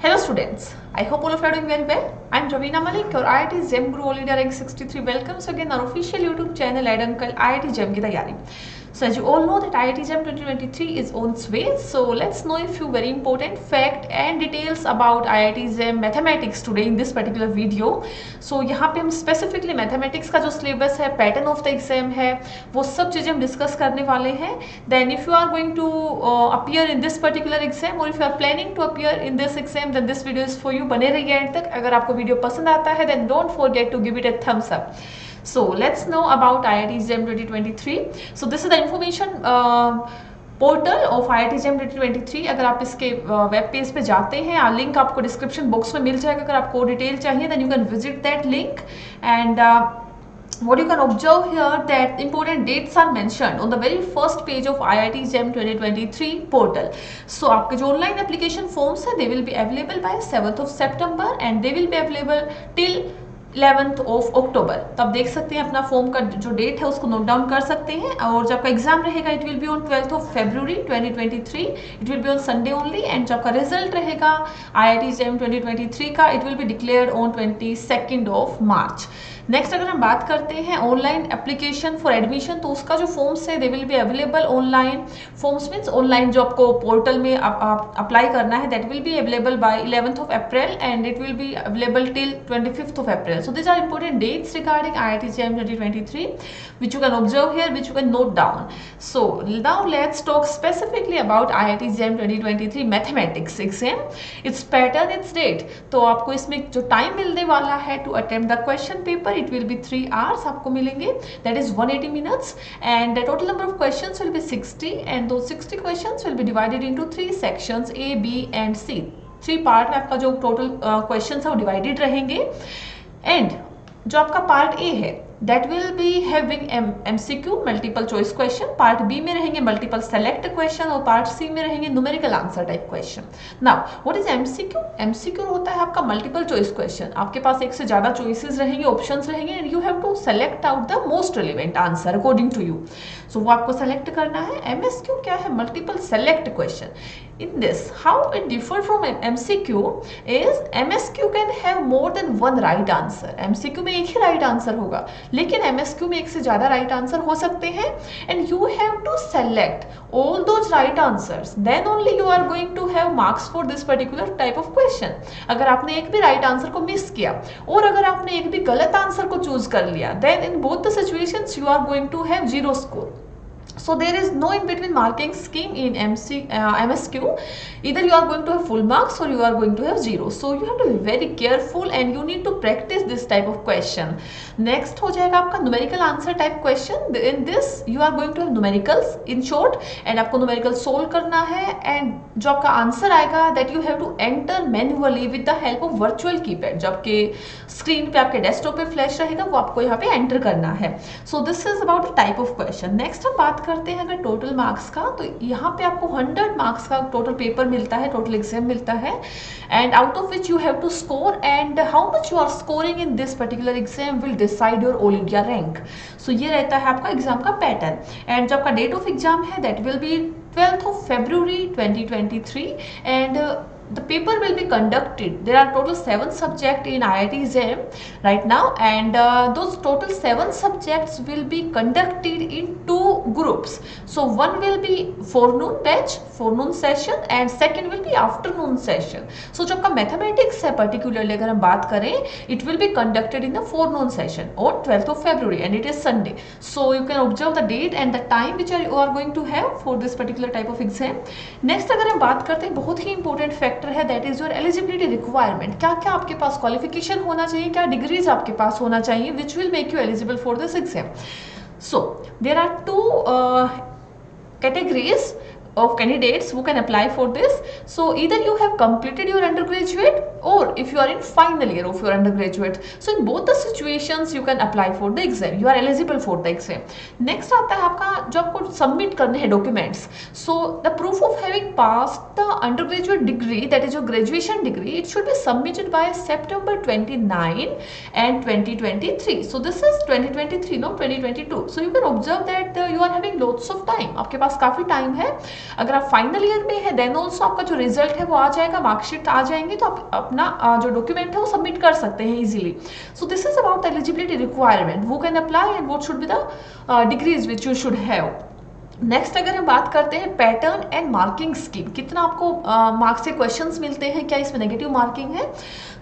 Hello students, I hope all of you are doing very well. I am Ravina Malik, your IIT JEM Guru All India Rank 63 welcomes again our official YouTube channel Ad Uncle IIT JEM की तैयारी. So as you all know that IIT JEM 2023 is on its way. So let's know a few very important fact and details about IIT JEM Mathematics today in this particular video. So यहाँ पे हम specifically Mathematics का जो syllabus है, pattern of the exam है, वो सब चीज़ें हम discuss करने वाले हैं. Then if you are going to appear in this particular exam or if you are planning to appear in this exam, then this video is for you. बने रहिए end तक. अगर आपको वीडियो पसंद आता है then don't forget to give it a thumbs up. So let's know about IIT JEM 2023. So this is the information portal of IIT JEM 2023. अगर आप इसके वेब पेज पे जाते हैं, लिंक आपको डिस्क्रिप्शन बॉक्स में मिल जाएगा. अगर आपको डिटेल चाहिए then you can visit that link and what you can observe here that important dates are mentioned on the very first page of IIT JEM 2023 portal. So आपके जो online application forms है they will be available by 7th of September and they will be available till 11th of October. तो आप देख सकते हैं अपना form का जो डेट है उसको नोट डाउन कर सकते हैं. और जब आपका एग्जाम रहेगा it will be on 12th of February 2023. It will be on Sunday only. And जब आपका रिजल्ट रहेगा IIT JEM 2023 का it will be declared on 22nd of March. Next अगर हम बात करते हैं ऑनलाइन एप्लीकेशन फॉर एडमिशन, तो उसका जो फॉर्म्स है दे will be available online. Forms means online जो आपको पोर्टल में अप्लाई करना है that will be available by 11th of April and it will be available till 25th of April. So these are important dates regarding IIT JEM 2023 which you can observe here, which you can note down. So now let's talk specifically about IIT JEM 2023 Mathematics exam. Its pattern, its date. तो आपको इसमें जो time मिलने वाला है to attempt the question paper, it will be 3 hours आपको मिलेंगे, that is 180 minutes and the total number of questions will be 60 and those 60 questions will be divided into 3 sections A, B and C. 3 part में आपका जो total questions है वो divided रहेंगे. And जो आपका पार्ट ए है that will be having MCQ multiple choice question, part B में रहेंगे मल्टीपल सेलेक्ट क्वेश्चन और पार्ट सी में रहेंगे numerical answer type question. Now what is MCQ? MCQ होता है आपका मल्टीपल चॉइस क्वेश्चन. आपके पास एक से ज्यादा चॉइसेस रहेंगे, ऑप्शंस रहेंगे and you have to select out the most relevant answer according to you. So वो आपको सेलेक्ट करना है. MSQ क्या है? Multiple select question. In this, how it differ from MCQ is MSQ can have more than one right answer. MCQ में एक ही right answer होगा, लेकिन MSQ में एक से ज़्यादा right answer हो सकते हैं and you have to select all those right answers. Then only you are going to have marks for this particular type of question. अगर आपने एक भी right answer को miss किया और अगर आपने एक भी गलत answer को choose कर लिया, then in both the situations you are going to have 0 score. So there is no in between marking scheme in MSQ. Either you are going to have full marks or you are going to have 0. So you have to be very careful and you need to practice this type of question. Next हो जाएगा आपका numerical answer type question. In this you are going to have numericals in short and आपको numerical solve करना है and जो आपका answer आएगा that you have to enter manually with the help of virtual keypad. जो आपके screen पे आपके डेस्कटॉप पे फ्लैश रहेगा वो आपको यहाँ पे एंटर करना है. So this is about the type of question. Next हम बात करते हैं अगर टोटल मार्क्स का, तो यहाँ पे आपको 100 मार्क्स का टोटल पेपर मिलता है, टोटल एग्जाम मिलता है and out of which you have to score and how much you are scoring in this particular exam will decide your all India rank. So ये रहता है आपका एग्जाम का पैटर्न. एंड जो आपका डेट ऑफ एग्जाम है that will B 12th of February 2023 and the paper will be conducted. There are total 7 subjects in IIT JEM right now and those total 7 subjects will be conducted in 2 groups. So one will be forenoon batch, forenoon session and second will be afternoon session. So जो आपका mathematics है particularly अगर हम बात करें it will be conducted in the forenoon session on 12th of February and it is Sunday. So you can observe the date and the time which you are going to have for this particular type of exam. Next अगर हम बात करते हैं बहुत ही important fact है that is your eligibility requirement. क्या क्या आपके पास क्वालिफिकेशन होना चाहिए, क्या डिग्रीज आपके पास होना चाहिए which will make you eligible for this exam. So there are 2 categories of candidates who can apply for this. So either you have completed your undergraduate or if you are in final year of your undergraduate. So in both the situations you can apply for the exam. You are eligible for the exam. Next आता है आपका जो आपको submit करने हैं documents. So the proof of having passed the undergraduate degree, that is your graduation degree, it should be submitted by September 29 and 2023. So this is 2023, not 2022. So you can observe that you are having lots of time. आपके पास काफी time है अगर आप final year में है then also आपका जो result है वो आ जाएगा, मार्कशीट आ जाएंगे, तो आप अपना जो डॉक्यूमेंट है वो सबमिट कर सकते हैं easily. So this is about the eligibility requirement, who can apply and what should be the degrees which you should have. Next अगर हम बात करते हैं पैटर्न एंड मार्किंग स्कीम, कितना आपको मार्क्स से क्वेश्चंस मिलते हैं, क्या इसमें नेगेटिव मार्किंग है.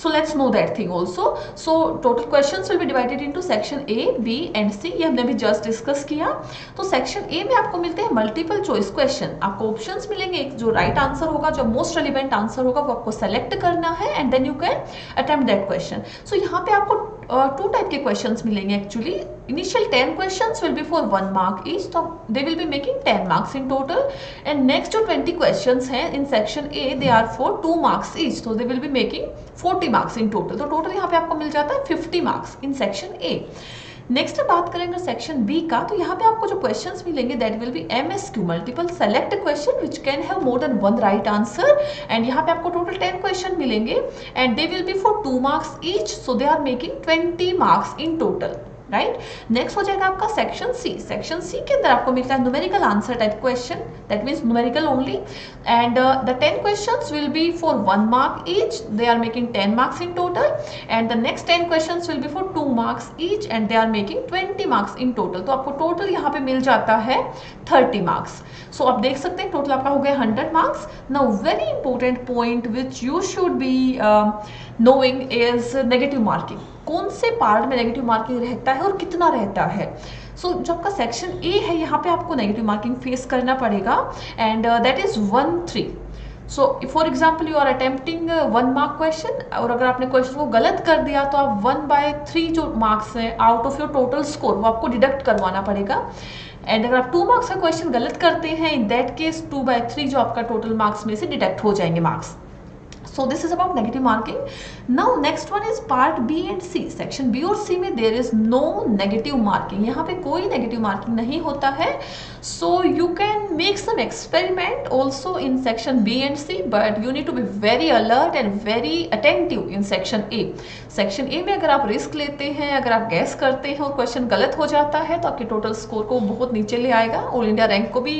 So let's know that thing also. So total questions will be divided into section A, B and C, ये हमने भी जस्ट डिस्कस किया. तो सेक्शन ए में आपको मिलते हैं मल्टीपल चॉइस क्वेश्चन, आपको ऑप्शंस मिलेंगे, एक जो राइट आंसर होगा, जो मोस्ट रिलेवेंट आंसर होगा वो आपको सेलेक्ट करना है and then you can attempt that question. So यहाँ पे आपको टू टाइप के क्वेश्चंस मिलेंगे actually. Initial 10 questions will be for 1 mark each, so they will be making 10 marks in total, and next जो 20 questions हैं in section A they are for 2 marks each, so they will be making 40 marks in total. तो total यहाँ पे आपको मिल जाता है 50 marks in section A. Next बात करेंगे सेक्शन बी का, तो यहाँ पे आपको जो क्वेश्चंस मिलेंगे that will be MSQ, multiple select question which can have more than 1 right answer, and यहाँ पे आपको टोटल 10 क्वेश्चन मिलेंगे and they will be for 2 marks each, so they are making 20 marks in total. Right. Next हो जाएगा आपका section C. Section C के अंदर आपको मिलता है numerical answer type question, that means numerical only, and the 10 questions will be for 1 mark each, they are making 10 marks in total, and the next 10 questions will be for 2 marks each and they are making 20 marks in total. तो आपको total यहाँ पे मिल जाता है 30 marks. सो आप देख सकते हैं टोटल आपका हो गया 100 marks. Now very important point which you should be knowing is negative marking. कौन से पार्ट में नेगेटिव मार्किंग रहता है और कितना रहता है. सो जो आपका सेक्शन ए है यहाँ पे आपको नेगेटिव मार्किंग फेस करना पड़ेगा and that is 1-3. So for example you are attempting 1 mark question, और अगर आपने क्वेश्चन को गलत कर दिया तो आप 1/3 जो मार्क्स हैं out of your total score वो आपको डिडक्ट करवाना पड़ेगा. एंड अगर आप 2 मार्क्स का क्वेश्चन गलत करते हैं इन दैट केस 2/3 जो आपका टोटल मार्क्स में से डिडक्ट हो जाएंगे marks. So this is about negative marking. Now next one is part B and C. Section B और C में there is no negative marking. यहाँ पे कोई negative marking नहीं होता है. So you can make some experiment also in section B and C, but you need to be very alert and very attentive in section A. Section A में अगर आप risk लेते हैं, अगर आप गैस करते हैं और क्वेश्चन गलत हो जाता है तो आपके टोटल स्कोर को बहुत नीचे ले आएगा, ऑल इंडिया रैंक को भी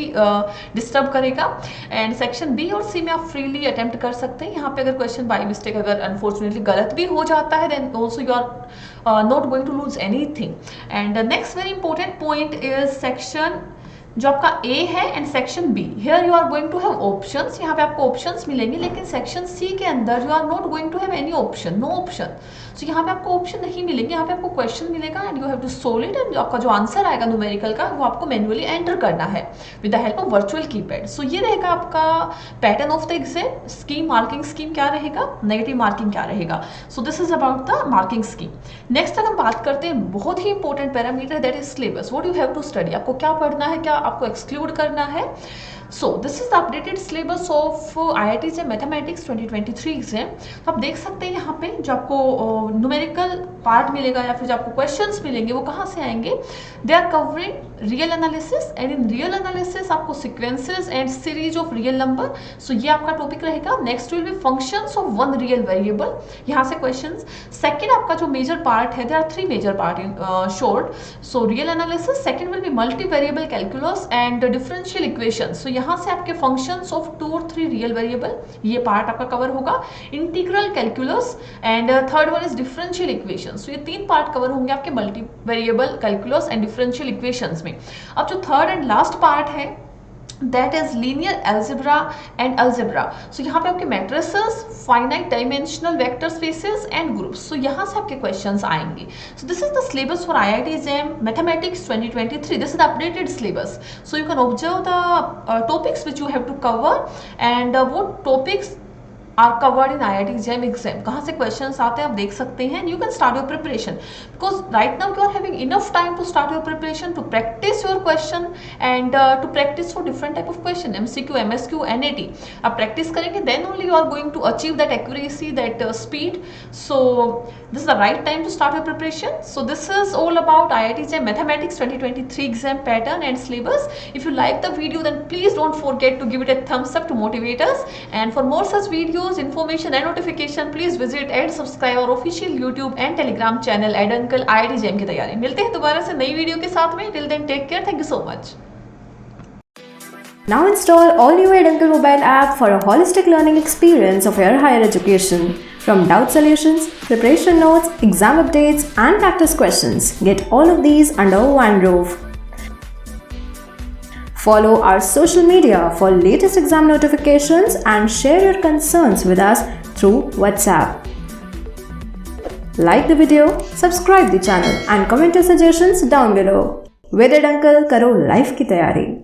डिस्टर्ब करेगा. एंड सेक्शन बी और सी में आप फ्रीली अटेम्प्ट कर सकते हैं. यहाँ पे अगर क्वेश्चन बाय मिस्टेक अगर अनफॉर्चुनेटली गलत भी हो जाता है then also you are not going to lose anything. And next very important point is section जो आपका ए है and section B. Here you are going to have options, यहाँ पे आपको ऑप्शंस मिलेंगे, लेकिन सेक्शन सी के अंदर you are not going to have any option, no option. So यहाँ पे आपको ऑप्शन नहीं मिलेंगे, यहाँ पे आपको क्वेश्चन मिलेगा and you have to solve it, and आपका जो आंसर आएगा न्यूमेरिकल का वो आपको मैन्युअली एंटर करना है with the help of virtual keypad. So ये रहेगा आपका pattern of the exam. Scheme, marking scheme क्या रहेगा, नेगेटिव मार्किंग क्या रहेगा. So this is about the marking scheme. Next अगर हम बात करते हैं बहुत ही important parameter that is syllabus. What you have to study, आपको क्या पढ़ना है, क्या आपको एक्सक्लूड करना है. So this is the updated syllabus of IIT JEM Mathematics 2023 exam. तो आप देख सकते हैं यहाँ पे जो आपको न्यूमेरिकल पार्ट मिलेगा या फिर जो आपको क्वेश्चंस मिलेंगे वो कहाँ से आएंगे. They are covering real analysis, and in real analysis आपको sequences and series of real number. So ये आपका टॉपिक रहेगा. Next will be functions of one real variable, यहाँ से क्वेश्चंस. सेकंड आपका जो मेजर पार्ट है, there are 3 major part in short. So real analysis, second will be multi variable calculus and differential equation. So यहाँ से आपके functions of 2 और 3 real variable ये पार्ट आपका कवर होगा. Integral calculus and third one is differential equation. So ये 3 part cover होंगे आपके multi variable calculus and differential equations में. अब जो थर्ड एंड लास्ट पार्ट है that is linear algebra and algebra. So यहाँ पे आपके matrices, finite dimensional vector spaces and groups. So यहाँ से आपके क्वेश्चंस आएंगे. So this is the syllabus for IIT JEM Mathematics 2023. This is the updated syllabus. So you can observe the topics which you have to cover and वो topics are covered in IIT JEM exam. कहाँ से questions आते हैं आप देख सकते हैं. You can start your preparation because right now you are having enough time to start your preparation to practise your question and to practise for different type of question, MCQ, MSQ, NAT. आप practice करेंगे then only you are going to achieve that accuracy, that speed. So this is the right time to start your preparation. So this is all about IIT JEM Mathematics 2023 exam pattern and syllabus. If you like the video then please don't forget to give it a thumbs up to motivate us, and for more such videos, information and notification please visit and subscribe our official YouTube and Telegram channel Aid Uncle IIT JEM की तैयारी. मिलते हैं दोबारा से नई video के साथ में. Till then take care. Thank you so much. Now install all new Eduncle mobile app for a holistic learning experience of your higher education. From doubt solutions, preparation notes, exam updates, and practice questions, get all of these under one roof. Follow our social media for latest exam notifications and share your concerns with us through WhatsApp. Like the video, subscribe the channel and comment your suggestions down below. With Eduncle, करो life की तैयारी।